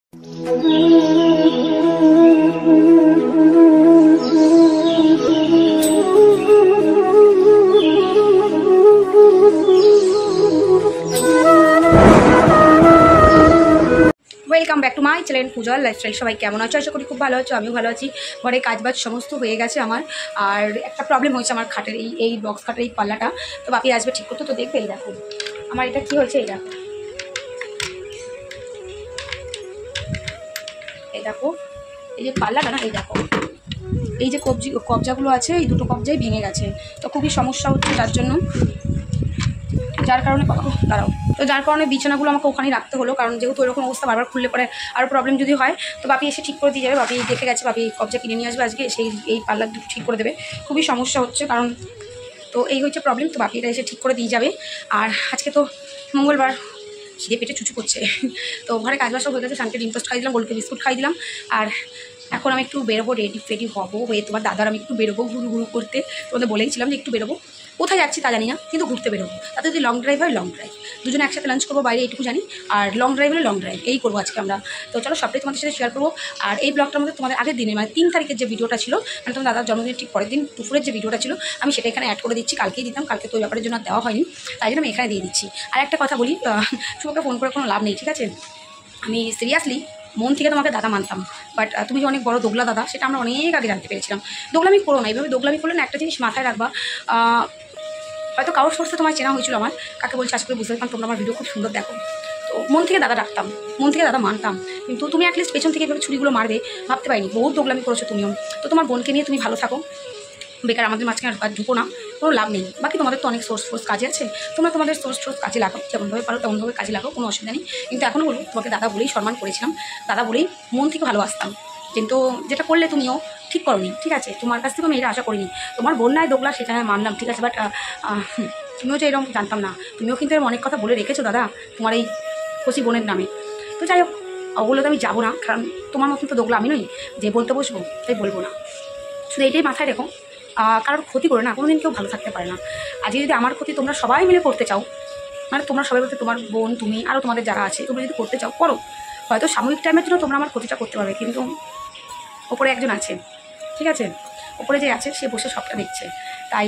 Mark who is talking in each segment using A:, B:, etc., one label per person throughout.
A: Welcome back to my channel পূজার lifestyle. সবাই কেমন আছো? আশা করি খুব ভালো আছো, আমিও ভালো আছি। ঘরে কাজবাজ সমস্ত হয়ে গেছে আমার, আর একটা প্রবলেম হয়েছে আমার খাটের এই বক্স খাটের এই পাল্লাটা। তো বাপি আসবে ঠিক করতে, তো দেখবে। এই দেখো আমার এটা কী হয়েছে, এই দেখো এই যে পাল্লাটা না, এই দেখো এই যে কবজাগুলো আছে, এই দুটো কবজাই ভেঙে গেছে। তো খুবই সমস্যা হচ্ছে যার কারণে যার কারণে বিছানাগুলো আমাকে ওখানেই রাখতে হলো, কারণ যেহেতু এরকম অবস্থা বারবার খুললে পরে আরও প্রবলেম যদি হয়, তো বাপি এসে ঠিক করে দিয়ে যাবে। বাপি দেখে গেছে, বাপি কবজা কিনে নিয়ে আসবে আজকে, এই পাল্লা দুটো ঠিক করে দেবে। খুবই সমস্যা হচ্ছে, কারণ তো এই হচ্ছে প্রবলেম। তো বাপি এটা এসে ঠিক করে দিয়ে যাবে। আর আজকে তো মঙ্গলবার, খিদে পেটে চুচু করছে। তো ঘরে কাজবাজ সব হয়ে গেছে। শান্তি ডিম টোস্ট খাই দিলাম, গোলকে বিস্কুট খাই দিলাম। আর এখন আমি একটু বেরোবো, রেডি হবো হয়ে তোমার দাদার আমি একটু বেরোবো ঘুরু করতে। তোমাদের বলেইছিলাম যে একটু বেরোবো, কোথায় যাচ্ছি তা জানি না, কিন্তু ঘুরতে বেরোবো। তাতে যদি লং ড্রাইভ হয় লং ড্রাইভ, দুজনে একসাথে লাঞ্চ করবো বাইরে, এইটুকু জানি। আর লং ড্রাইভ হলে লং ড্রাইভ, এই করবো আজকে আমরা। তো চলো সবটাই তোমাদের সাথে শেয়ার করবো। আর এই ব্লগটার মধ্যে তোমাদের আগের দিনে মানে 3 তারিখের যে ভিডিওটা ছিল, মানে তোমার দাদার জন্মদিনের ঠিক পরের দিন দুপুরের যে ভিডিওটা ছিল, আমি সেটা এখানে অ্যাড করে দিচ্ছি। কালকেই দিতাম, কালকে তো ওই ব্যাপারের জন্য দেওয়া হয়নি, তাই জন্য আমি এখানে দিয়ে দিচ্ছি। আর একটা কথা বলি, শুভকে ফোন করে কোনো লাভ নেই, ঠিক আছে? আমি সিরিয়াসলি মন থেকে তোমাকে দাদা মানতাম, বাট তুমি যে অনেক বড় দোগলা দাদা, সেটা আমরা অনেক আগে জানতে পেরেছিলাম। দোগলামি করো না, এইভাবে দোগলামি করলে না, একটা জিনিস মাথায় রাখবা। হয়তো কারোর সোর্সে তোমার চেনা হয়েছিল আমার, কাকে বলছি আজকে বুঝতে পারতাম, তোমরা আমার ভিডিও খুব সুন্দর দেখো। তো মন থেকে দাদা রাখতাম, মন থেকে দাদা মানতাম, কিন্তু তুমি অ্যাটলিস্ট পেছন থেকে এভাবে ছুরিগুলো মারবে ভাবতে পারিনি। বহুত দোগলামি করেছো তুমিও। তো তোমার বোনকে নিয়ে তুমি ভালো থাকো, বেকার আমাদের মাঝখানে আর ঢুকো না, কোনো লাভ নেই। বাকি তোমাদের তো অনেক সোর্স কাজে আছে, তোমরা তোমাদের সোর্স কাজে লাগাও, যেমনভাবে পারো তেমনভাবে কাজে লাগাও, কোনো অসুবিধা নেই। কিন্তু এখনও বলবো, তোমাকে দাদা বলেই সম্মান করেছিলাম, দাদা বলেই মন থেকে ভালোবাসতাম। কিন্তু যেটা করলে তুমিও ঠিক করোনি, ঠিক আছে? তোমার কাছ থেকে আমি এটা আশা করিনি। তোমার বন্যায় দোগলা সেটা আমি মানলাম, ঠিক আছে, বাট তুমিও যে এরকম জানতাম না। তুমিও কিন্তু এরকম অনেক কথা বলে রেখেছো দাদা তোমার এই খুশি বোনের নামে। তো যাই হোক, ওগুলো তো আমি যাবো না, কারণ তোমার মতন তো দোগলা আমি নই যে বলতে বসবো, তাই বলবো না। শুধু এইটাই মাথায় রেখো, কারোর ক্ষতি করে না কোনোদিন কেউ ভালো থাকতে পারে না। আজকে যদি আমার ক্ষতি তোমরা সবাই মিলে করতে চাও, মানে তোমরা সবাই বলতে তোমার বোন, তুমি আরও তোমাদের যারা আছে, তোমরা যদি করতে চাও করো। হয়তো সাময়িক টাইমের জন্য তোমরা আমার ক্ষতিটা করতে পারবে, কিন্তু ওপরে একজন আছে, ঠিক আছে? ওপরে যে আছে সে বসে সবটা দেখছে, তাই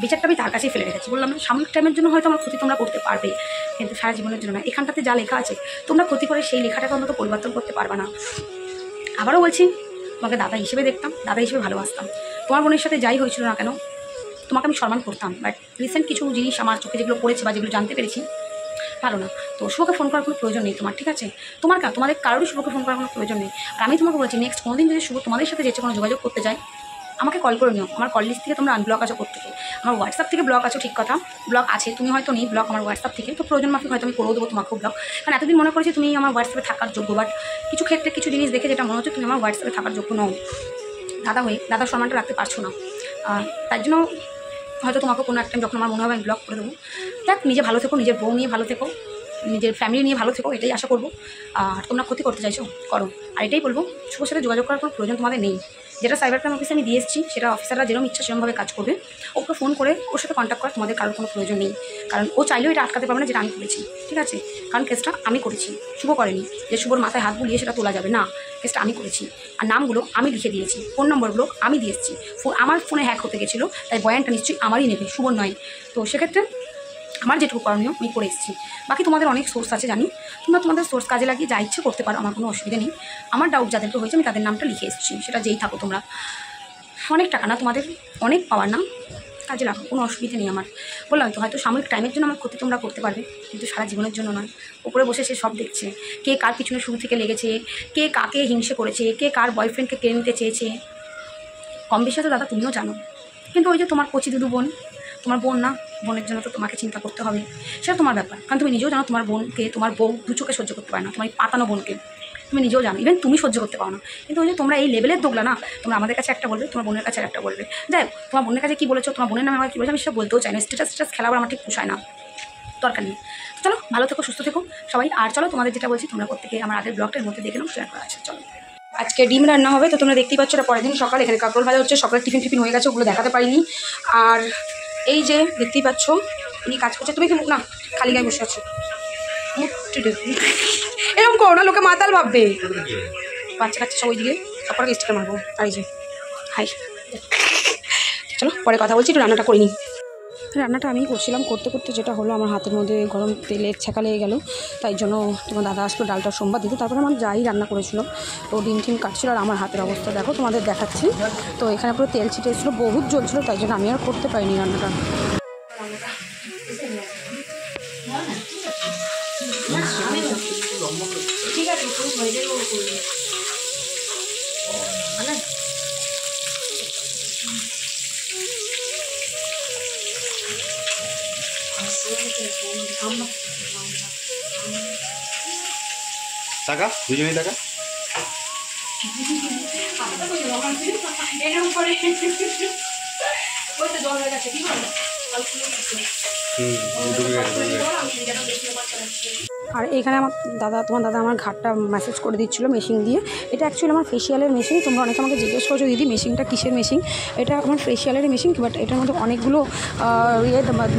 A: বিচারটা আমি তার কাছেই ফেলে রেখেছি। বললাম না, সাময়িক টাইমের জন্য হয়তো আমার ক্ষতি তোমরা করতে পারবে, কিন্তু সারা জীবনের জন্য না। এখানটাতে যা লেখা আছে, তোমরা ক্ষতি করে সেই লেখাটাকে অন্তত পরিবর্তন করতে পারবে না। আবারও বলছি, তোমাকে দাদা হিসেবে দেখতাম, দাদা হিসেবে ভালোবাসতাম। তোমার বোনের সাথে যাই হয়েছিল না কেন, তোমাকে আমি সম্মান করতাম। বাট রিসেন্ট কিছু জিনিস আমার চোখে যেগুলো পড়েছে বা যেগুলো জানতে পেরেছি, ভালো না। তো শুভকে ফোন করার কোনো প্রয়োজন নেই তোমার, ঠিক আছে? তোমাদের কারোরই শুভকে ফোন করার কোনো প্রয়োজন নেই। আর আমি তোমাকে বলেছি, নেক্সট কোনোদিন যদি শুভ তোমাদের সাথে যেচে কোনো যোগাযোগ করতে যায়, আমাকে কল করে নিও। আমার কল লিস্ট থেকে তোমরা আনব্লক আছো করতে, আমার হোয়াটসঅ্যাপ থেকে ব্লক আছো, ঠিক কথা, ব্লক আছে। তুমি হয়তো নেই ব্লক আমার হোয়াটসঅ্যাপ থেকে, তো প্রয়োজন মাফিক হয়তো আমি করেও দেবো তোমাকেও ব্লক। কারণ এতদিন মনে করেছি তুমি আমার হোয়াটসঅ্যাপে থাকার যোগ্য, বাট কিছু ক্ষেত্রে কিছু জিনিস দেখে যেটা মনে হচ্ছে তুমি আমার হোয়াটসঅ্যাপে থাকার যোগ্য নও। দাদা হয়ে দাদার সম্মানটা রাখতে পারছো না, তার জন্য হয়তো তোমাকে কোনো একটা যখন আমার মনে হবে আমি ব্লক করে দেবো। দেখ, নিজে ভালো থেকো, নিজের বউ নিয়ে ভালো থেকো, নিজের ফ্যামিলি নিয়ে ভালো থেকো, এটাই আশা করবো। আর তোমরা ক্ষতি করতে চাইছো করো। আর এটাই বলবো, শুভর সাথে যোগাযোগ করার কোনো প্রয়োজন তোমাদের নেই। যেটা সাইবার ক্রাইম অফিসে আমি দিয়ে এসেছি, সেটা অফিসাররা যেরকম ইচ্ছা সেরকমভাবে কাজ করবে। ওকে ফোন করে ওর সাথে কন্ট্যাক্ট করার তোমাদের কারোর কোনো প্রয়োজন নেই, কারণ ও চাইলেও এটা আটকাতে পারবে না যেটা আমি করেছি, ঠিক আছে? কারণ কেসটা আমি করেছি, শুভ করেনি। যে শুভর মাথায় হাত বুলিয়ে সেটা তোলা যাবে না, কেসটা আমি করেছি। আর নামগুলো আমি লিখে দিয়েছি, ফোন নম্বরগুলো আমি দিয়ে এসেছি। আমার ফোনে হ্যাক হতে গেছিলো, তাই বয়ানটা নিশ্চয়ই আমারই নেবে, শুভর নয়। তো সেক্ষেত্রে আমার যেটুকু করণীয় আমি করে এসেছি। বাকি তোমাদের অনেক সোর্স আছে জানি, তোমরা তোমাদের সোর্স কাজে লাগিয়ে যা ইচ্ছে করতে পারো, আমার কোনো অসুবিধা নেই। আমার ডাউট যাদেরকে হয়েছে আমি তাদের নামটা লিখে এসেছি, সেটা যেই থাকো তোমরা। অনেক টাকা না, তোমাদের অনেক পাওয়ার না, কাজে লাগাও, কোনো অসুবিধা নেই আমার। বললাম তো, হয়তো সাময়িক টাইমের জন্য আমার ক্ষতি তোমরা করতে পারবে, কিন্তু সারা জীবনের জন্য নয়। উপরে বসে সে সব দেখছে, কে কার পিছনে শুরু থেকে লেগেছে, কে কাকে হিংসে করেছে, কে কার বয়ফ্রেন্ডকে কেড়ে নিতে চেয়েছে, কম বেশি তো দাদা তুমিও জানো। কিন্তু ওই যে তোমার কচি দুদু বোন, তোমার বোন না, বোনের জন্য তো তোমাকে চিন্তা করতে হবে, সেটা তোমার ব্যাপার। কারণ তুমি নিজেও জানো তোমার বোনকে, তোমার বউ দু চোখে সহ্য করতে পারে না, তোমার পাতানো বোনকে তুমি নিজেও জানো, ইভেন তুমি সহ্য করতে পারো না। কিন্তু ওই যে তোমরা এই লেভেলের দোগলা না, তোমরা আমাদের কাছে একটা বলবে, তোমার বোনের কাছে একটা বলবে। যাই হোক, তোমার বোনের কাছে কী বলেছো, তোমার বোনের নামে আমার কী বলেছো আমি সেটা বলতেও চাই না। স্ট্যাটাস খেলাবার আমার ঠিক পোষায় না, দরকার নেই। চলো ভালো থেকো, সুস্থ থেকো সবাই। আর চলো তোমাদের যেটা বলছি তোমরা প্রত্যেকে আমার আগের ব্লগটার মধ্যে দেখে নাও, শেয়ার করা আছে। চলো, আজকে ডিম রান্না হবে, তো তোমরা দেখতেই পাচ্ছ, এটা পরের দিন সকাল। এখানে কাঁকরোল ভাজা হচ্ছে, সকালের টিফিন হয়ে গেছে, ওগুলো দেখাতে পারিনি। আর এই যে দেখতেই পাচ্ছ, উনি কাজ করছে। তুমি কি মুখ না খালি গায়ে বসে আছো, এরকম করো না, লোকে মাতাল ভাববে। বাচ্চা কাচ্চা সব ওইদিকে, তারপরে স্টিকার মারবো। তাই যে হাই, চলো পরে কথা বলছি, একটু রান্নাটা করে নিই। রান্নাটা আমি করছিলাম, করতে করতে যেটা হলো আমার হাতের মধ্যে গরম তেলের ছ্যাঁকা লেগে গেলো। তাই জন্য তোমার দাদা আসলো ডালটা সোমবার দিতে, তারপরে আমার যাই রান্না করেছিল তো ডিম টিম কাটছিল। আর আমার হাতের অবস্থা দেখো, তোমাদের দেখাচ্ছি। তো এখানে পুরো তেল ছিটে এসেছিলো, বহুত জ্বলছিল, তাই জন্য আমি আর করতে পারিনি রান্নাটা। ঠিক আছে,
B: টাকা দুজনেই টাকা
A: আর এখানে আমার দাদা, তোমার দাদা আমার ঘাটটা ম্যাসেজ করে দিচ্ছিলো মেশিন দিয়ে। এটা অ্যাকচুয়ালি আমার ফেশিয়ালের মেশিন। তোমরা অনেকে আমাকে জিজ্ঞেস করছো দিদি মেশিনটা কিসের মেশিন। এটা আমার ফেশিয়ালের মেশিন, বাট এটার মধ্যে অনেকগুলো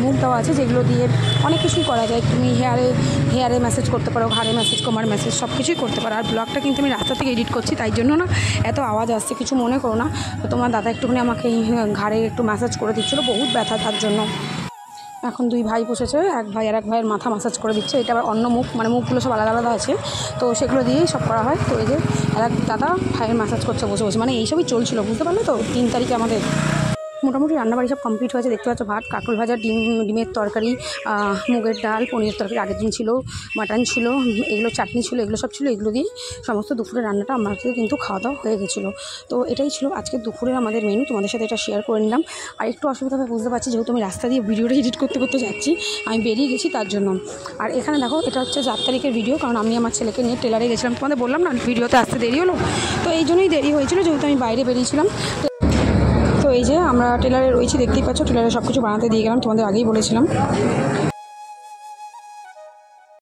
A: মুভ দেওয়া আছে যেগুলো দিয়ে অনেক কিছুই করা যায়। তুমি হেয়ারে ম্যাসেজ করতে পারো, ঘাড়ে ম্যাসেজ, কোমর ম্যাসেজ, সব কিছুই করতে পারো। আর ব্লগটা কিন্তু আমি রাস্তা থেকে এডিট করছি, তাই জন্য না এত আওয়াজ আসছে, কিছু মনে করো না। তো তোমার দাদা একটুখানি আমাকে ঘাড়ে একটু ম্যাসেজ করে দিচ্ছিলো, বহুত ব্যথা তার জন্য। এখন দুই ভাই বসেছে, এক ভাই আর এক ভাইয়ের মাথা ম্যাসাজ করে দিচ্ছে। এটা আবার অন্য মুখ, মানে মুখগুলো সব আলাদা আলাদা আছে, তো সেগুলো দিয়েই সব করা হয়। তো এই যে আর এক দাদা ভাইয়ের ম্যাসাজ করছে বসে বসে, মানে এইসবই চলছিল, বুঝতে পারলে তো। 3 তারিখে আমাদের মোটামুটি রান্নাবাড়ি সব কমপ্লিট হয়েছে। দেখতে পাচ্ছ ভাত, কাঁকরোল ভাজা, ডিমের তরকারি, মুগের ডাল, পনিরের তরকারি আগের দিন ছিল, মাটন ছিল, এগুলো চাটনি ছিল, এগুলো সব ছিল। এগুলো দিয়ে সমস্ত দুপুরের রান্নাটা আমাদের কিন্তু খাওয়া দাওয়া হয়ে গেছিলো। তো এটাই ছিল আজকে দুপুরের আমাদের মেনু, তোমাদের সাথে এটা শেয়ার করে নিলাম। আর একটু অসুবিধা হবে বুঝতে পারছি, যেহেতু আমি রাস্তা দিয়ে ভিডিওটা এডিট করতে করতে যাচ্ছি, আমি বেরিয়ে গেছি তার জন্য। আর এখানে দেখো, এটা হচ্ছে 4 তারিখের ভিডিও, কারণ আমি আমার ছেলেকে নিয়ে টেলারে গেছিলাম। তোমাদের বললাম না ভিডিওতে আসতে দেরি হলো, তো এই জন্যই দেরি হয়েছিল, যেহেতু আমি বাইরে বেরিয়েছিলাম। তো এই যে আমরা টেলারে রয়েছি, দেখতেই পাচ্ছ। টেলারে সব কিছু বানাতে দিয়ে গেলাম, তোমাদের আগেই বলেছিলাম।